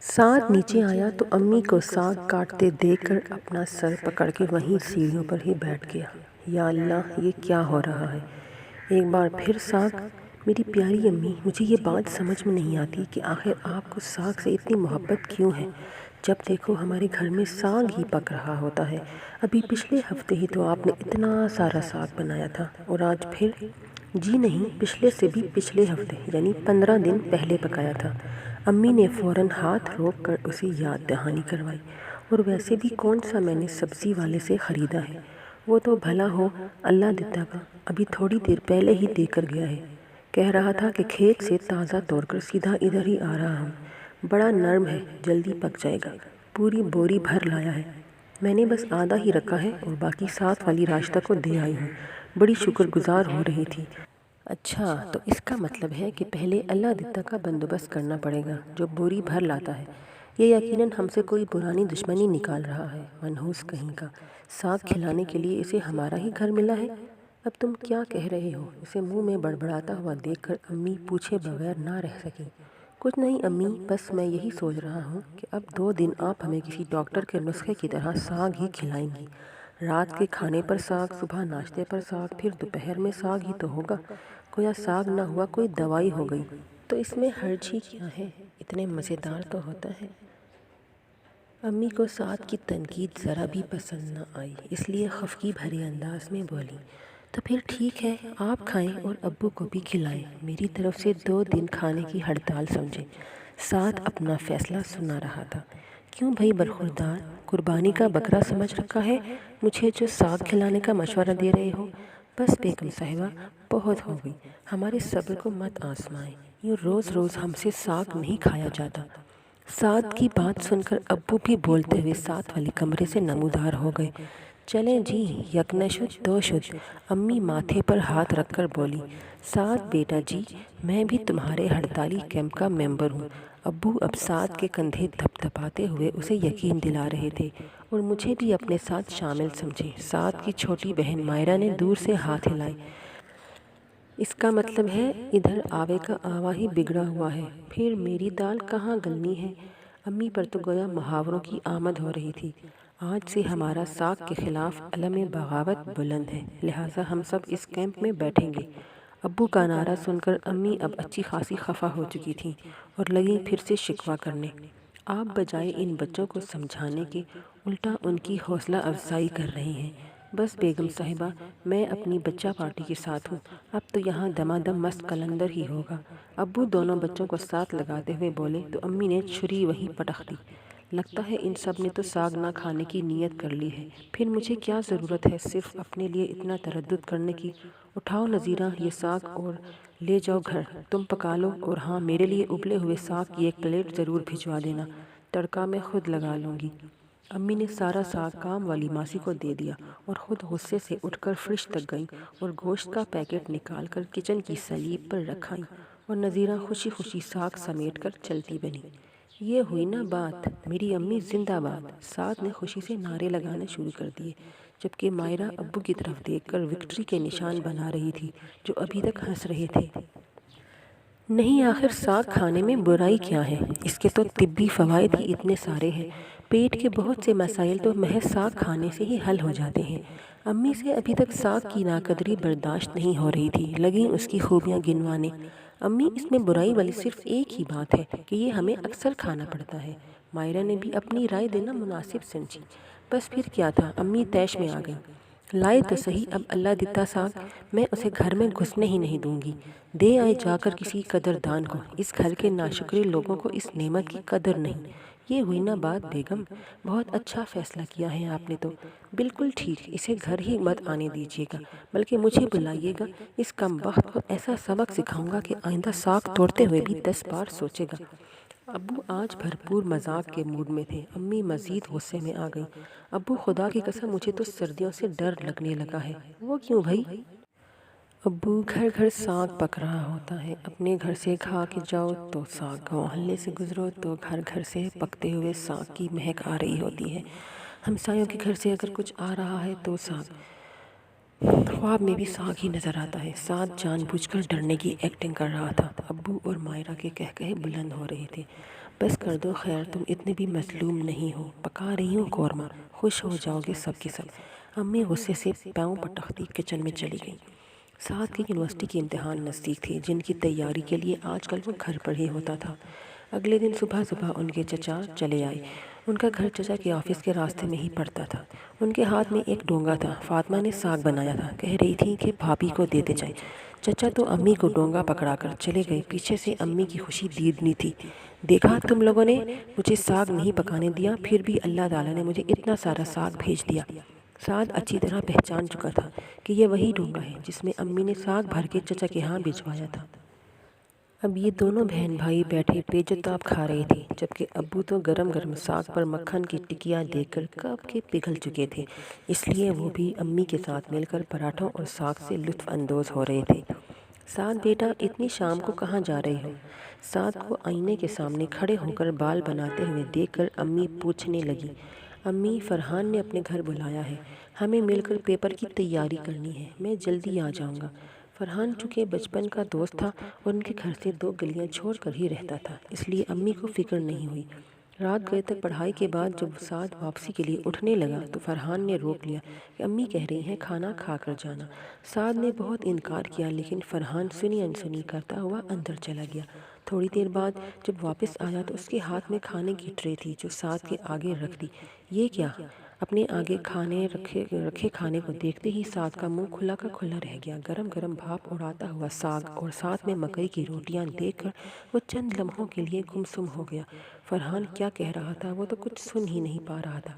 سعد نیچے آیا تو امی کو ساگ کاٹتے دیکھ کر اپنا سر پکڑ کے وہیں سیڑھیوں پر ہی بیٹھ گیا۔ یا اللہ، یہ کیا ہو رہا ہے؟ ایک بار پھر ساگ؟ میری پیاری امی، مجھے یہ بات سمجھ میں نہیں آتی کہ آخر آپ کو ساگ سے اتنی محبت کیوں ہے؟ جب دیکھو ہمارے گھر میں ساگ ہی پک رہا ہوتا ہے۔ ابھی پچھلے ہفتے ہی تو آپ نے اتنا سارا ساگ بنایا تھا، اور آج پھر؟ جی نہیں، پچھلے سے بھی پچھلے ہفتے، یعنی 15 دن پہلے پکایا تھا۔ امی نے فوراً ہاتھ روک کر اسے یاد دہانی کروائی۔ اور ویسے بھی کون سا میں نے سبزی والے سے خریدا ہے؟ وہ تو بھلا ہو اللہ دتا کا، ابھی تھوڑی دیر پہلے ہی دے کر گیا ہے۔ کہہ رہا تھا کہ کھیت سے تازہ توڑ کر سیدھا ادھر ہی آ رہا ہوں، بڑا نرم ہے، جلدی پک جائے گا، پوری بوری بھر لایا ہے۔ میں نے بس آدھا ہی رکھا ہے اور باقی ساتھ والی راشدہ کو دے آئی ہوں، بڑی شکر گزار ہو رہی تھی۔ اچھا، تو اس کا مطلب ہے کہ پہلے اللہ دتا کا بندوبست کرنا پڑے گا جو بوری بھر لاتا ہے۔ یہ یقیناً ہم سے کوئی پرانی دشمنی نکال رہا ہے، منحوس کہیں کا۔ ساگ کھلانے کے لیے اسے ہمارا ہی گھر ملا ہے؟ اب تم کیا کہہ رہے ہو؟ اسے منہ میں بڑبڑاتا ہوا دیکھ کر امی پوچھے بغیر نہ رہ سکیں۔ کچھ نہیں امی، بس میں یہی سوچ رہا ہوں کہ اب 2 دن آپ ہمیں کسی ڈاکٹر کے نسخے کی طرح ساگ ہی کھلائیں گی۔ رات کے کھانے پر ساگ، صبح ناشتے پر ساگ، پھر دوپہر میں ساگ ہی تو ہوگا۔ گویا ساگ نہ ہوا کوئی دوائی ہو گئی۔ تو اس میں حرج ہی کیا ہے؟ اتنے مزیدار تو ہوتا ہے۔ امی کو سعد کی تنقید ذرا بھی پسند نہ آئی، اس لیے خفگی بھرے انداز میں بولی، تو پھر ٹھیک ہے، آپ کھائیں اور ابو کو بھی کھلائیں۔ میری طرف سے 2 دن کھانے کی ہڑتال سمجھیں۔ سعد اپنا فیصلہ سنا رہا تھا۔ کیوں بھائی برخوردار، قربانی کا بکرا سمجھ رکھا ہے مجھے جو ساگ کھلانے کا مشورہ دے رہے ہو؟ بس بیگم صاحبہ، بہت ہو گئی، ہمارے صبر کو مت آزمائیں، یوں روز روز ہم سے ساگ نہیں کھایا جاتا۔ سعد کی بات سن کر ابو بھی بولتے ہوئے ساتھ والے کمرے سے نمودار ہو گئے۔ چلیں جی، یک نہ شد دو شد، امی ماتھے پر ہاتھ رکھ کر بولی۔ سعد بیٹا جی، میں بھی تمہارے ہڑتالی کیمپ کا ممبر ہوں۔ ابو اب سعد کے کندھے تھپ تھپاتے ہوئے اسے یقین دلا رہے تھے، اور مجھے بھی اپنے ساتھ شامل سمجھے۔ سعد کی چھوٹی بہن مائرہ نے دور سے ہاتھ ہلائے۔ اس کا مطلب ہے ادھر آوے کا آوا ہی بگڑا ہوا ہے، پھر میری دال کہاں گلنی ہے؟ امی پر تو گویا محاوروں کی آمد ہو رہی تھی۔ آج سے ہمارا ساگ کے خلاف علم بغاوت بلند ہے، لہٰذا ہم سب اس کیمپ میں بیٹھیں گے۔ ابو کا نعرہ سن کر امی اب اچھی خاصی خفا ہو چکی تھیں اور لگیں پھر سے شکوہ کرنے۔ آپ بجائے ان بچوں کو سمجھانے کے الٹا ان کی حوصلہ افزائی کر رہی ہیں۔ بس بیگم صاحبہ، میں اپنی بچہ پارٹی کے ساتھ ہوں، اب تو یہاں دمادم مست قلندر ہی ہوگا۔ ابو دونوں بچوں کو ساتھ لگاتے ہوئے بولے تو امی نے چھری وہیں پٹخ دی۔ لگتا ہے ان سب نے تو ساگ نہ کھانے کی نیت کر لی ہے، پھر مجھے کیا ضرورت ہے صرف اپنے لیے اتنا تردد کرنے کی۔ اٹھاؤ نذیرہ یہ ساگ اور لے جاؤ گھر، تم پکا لو، اور ہاں، میرے لیے ابلے ہوئے ساگ کی 1 پلیٹ ضرور بھجوا دینا، تڑکا میں خود لگا لوں گی۔ امی نے سارا ساگ کام والی ماسی کو دے دیا اور خود غصے سے اٹھ کر فرش تک گئیں اور گوشت کا پیکٹ نکال کر کچن کی سلیب پر رکھائیں، اور نذیرہ خوشی خوشی ساگ سمیٹ کر چلتی بنی۔ یہ ہوئی نا بات، میری امی زندہ باد! سعد نے خوشی سے نعرے لگانے شروع کر دیے، جبکہ مائرہ ابو کی طرف دیکھ کر وکٹری کے نشان بنا رہی تھی، جو ابھی تک ہنس رہے تھے۔ نہیں، آخر ساگ کھانے میں برائی کیا ہے؟ اس کے تو طبی فوائد ہی اتنے سارے ہیں، پیٹ کے بہت سے مسائل تو محض ساگ کھانے سے ہی حل ہو جاتے ہیں۔ امی سے ابھی تک ساگ کی ناقدری برداشت نہیں ہو رہی تھی، لگیں اس کی خوبیاں گنوانے۔ امی، اس میں برائی والی صرف ایک ہی بات ہے کہ یہ ہمیں اکثر کھانا پڑتا ہے۔ مائرہ نے بھی اپنی رائے دینا مناسب سمجھی۔ بس پھر کیا تھا، امی طیش میں آ گئیں۔ لائے تو صحیح اب اللہ دتا ساگ، میں اسے گھر میں گھسنے ہی نہیں دوں گی۔ دے آئے جا کر کسی قدردان کو، اس گھر کے ناشکرے لوگوں کو اس نعمت کی قدر نہیں۔ یہ ہوئی نا بات بیگم، بہت اچھا فیصلہ کیا ہے آپ نے تو۔ بالکل ٹھیک، اسے گھر ہی مت آنے دیجیے گا، بلکہ مجھے بلائیے گا۔ اس کم بخت کو ایسا سبق سکھاؤں گا کہ آئندہ ساگ توڑتے ہوئے بھی 10 بار سوچے گا۔ ابو آج بھرپور مذاق کے موڈ میں تھے، امی مزید غصے میں آ گئیں۔ ابو، خدا کی قسم مجھے تو سردیوں سے ڈر لگنے لگا ہے۔ وہ کیوں بھائی؟ ابو، گھر گھر ساگ پک رہا ہوتا ہے، اپنے گھر سے کھا کے جاؤ تو ساگ، محلے سے گزرو تو گھر گھر سے پکتے ہوئے ساگ کی مہک آ رہی ہوتی ہے، ہمسایوں کے گھر سے اگر کچھ آ رہا ہے تو ساگ، خواب میں بھی ساگ ہی نظر آتا ہے۔ سعد جان بوجھ کر ڈرنے کی ایکٹنگ کر رہا تھا۔ ابو اور مائرہ کے قہقہے بلند ہو رہے تھے۔ بس کر دو خیر، تم اتنے بھی مظلوم نہیں ہو، پکا رہی ہوں قورمہ، خوش ہو جاؤ گے سب کے سب۔ امی غصے سے پاؤں پٹکتی کچن میں چلی گئی۔ سعد کے یونیورسٹی کے امتحان نزدیک تھے، جن کی تیاری کے لیے آج کل وہ گھر پر ہی ہوتا تھا۔ اگلے دن صبح ان کے چچا چلے آئے۔ ان کا گھر چچا کے آفس کے راستے میں ہی پڑتا تھا۔ ان کے ہاتھ میں ایک ڈونگا تھا۔ فاطمہ نے ساگ بنایا تھا، کہہ رہی تھی کہ بھابھی کو دیتے جائیں۔ چچا تو امی کو ڈونگا پکڑا کر چلے گئے۔ پیچھے سے امی کی خوشی دیدنی تھی۔ دیکھا تم لوگوں نے مجھے ساگ نہیں پکانے دیا، پھر بھی اللہ تعالیٰ نے مجھے اتنا سارا ساگ بھیج دیا۔ سعد اچھی طرح پہچان چکا تھا کہ یہ وہی ڈونگا ہے جس میں امی نے ساگ بھر کے چچا کے ہاں بھجوایا تھا۔ اب یہ دونوں بہن بھائی بیٹھے پیجتاب کھا رہے تھے، جبکہ ابو تو گرم گرم ساگ پر مکھن کی ٹکیاں دیکھ کر کب کے پگھل چکے تھے، اس لیے وہ بھی امی کے ساتھ مل کر پراٹھوں اور ساگ سے لطف اندوز ہو رہے تھے۔ سعد بیٹا، اتنی شام کو کہاں جا رہے ہو؟ سعد کو آئینے کے سامنے کھڑے ہو کر بال بناتے ہوئے دیکھ کر امی پوچھنے لگی۔ امی، فرحان نے اپنے گھر بلایا ہے، ہمیں مل کر پیپر کی تیاری کرنی ہے، میں جلدی آ جاؤں گا۔ فرحان چونکہ بچپن کا دوست تھا اور ان کے گھر سے 2 گلیاں چھوڑ کر ہی رہتا تھا، اس لیے امی کو فکر نہیں ہوئی۔ رات گئے تک پڑھائی کے بعد جب سعد واپسی کے لیے اٹھنے لگا تو فرحان نے روک لیا کہ امی کہہ رہی ہیں کھانا کھا کر جانا۔ سعد نے بہت انکار کیا، لیکن فرحان سنی انسنی کرتا ہوا اندر چلا گیا۔ تھوڑی دیر بعد جب واپس آیا تو اس کے ہاتھ میں کھانے کی ٹرے تھی جو سعد کے آگے رکھ دی۔ یہ کیا؟ اپنے آگے رکھے کھانے کو دیکھتے ہی سعد کا منہ کھلا کا کھلا رہ گیا۔ گرم گرم بھاپ اڑاتا ہوا ساگ اور ساتھ میں مکئی کی روٹیاں دیکھ کر وہ چند لمحوں کے لیے گمسم ہو گیا۔ فرحان کیا کہہ رہا تھا وہ تو کچھ سن ہی نہیں پا رہا تھا۔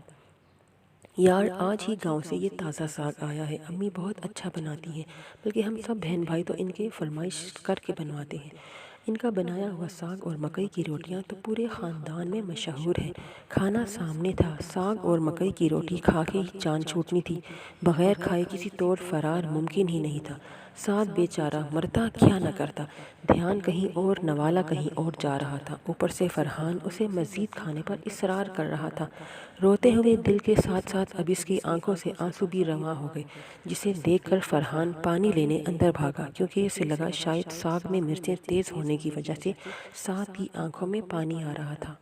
یار، آج ہی گاؤں سے یہ تازہ ساگ آیا ہے، امی بہت اچھا بناتی ہیں، بلکہ ہم سب بہن بھائی تو ان کے فرمائش کر کے بنواتے ہیں۔ ان کا بنایا ہوا ساگ اور مکئی کی روٹیاں تو پورے خاندان میں مشہور ہیں۔ کھانا سامنے تھا، ساگ اور مکئی کی روٹی کھا کے ہی جان چھوٹنی تھی، بغیر کھائے کسی طور فرار ممکن ہی نہیں تھا۔ سعد بیچارہ مرتا کیا نہ کرتا، دھیان کہیں اور، نوالا کہیں اور جا رہا تھا، اوپر سے فرحان اسے مزید کھانے پر اصرار کر رہا تھا۔ روتے ہوئے دل کے ساتھ ساتھ اب اس کی آنکھوں سے آنسو بھی رواں ہو گئے، جسے دیکھ کر فرحان پانی لینے اندر بھاگا، کیونکہ اسے لگا شاید ساگ میں مرچیں تیز ہونے کی وجہ سے سعد کی آنکھوں میں پانی آ رہا تھا۔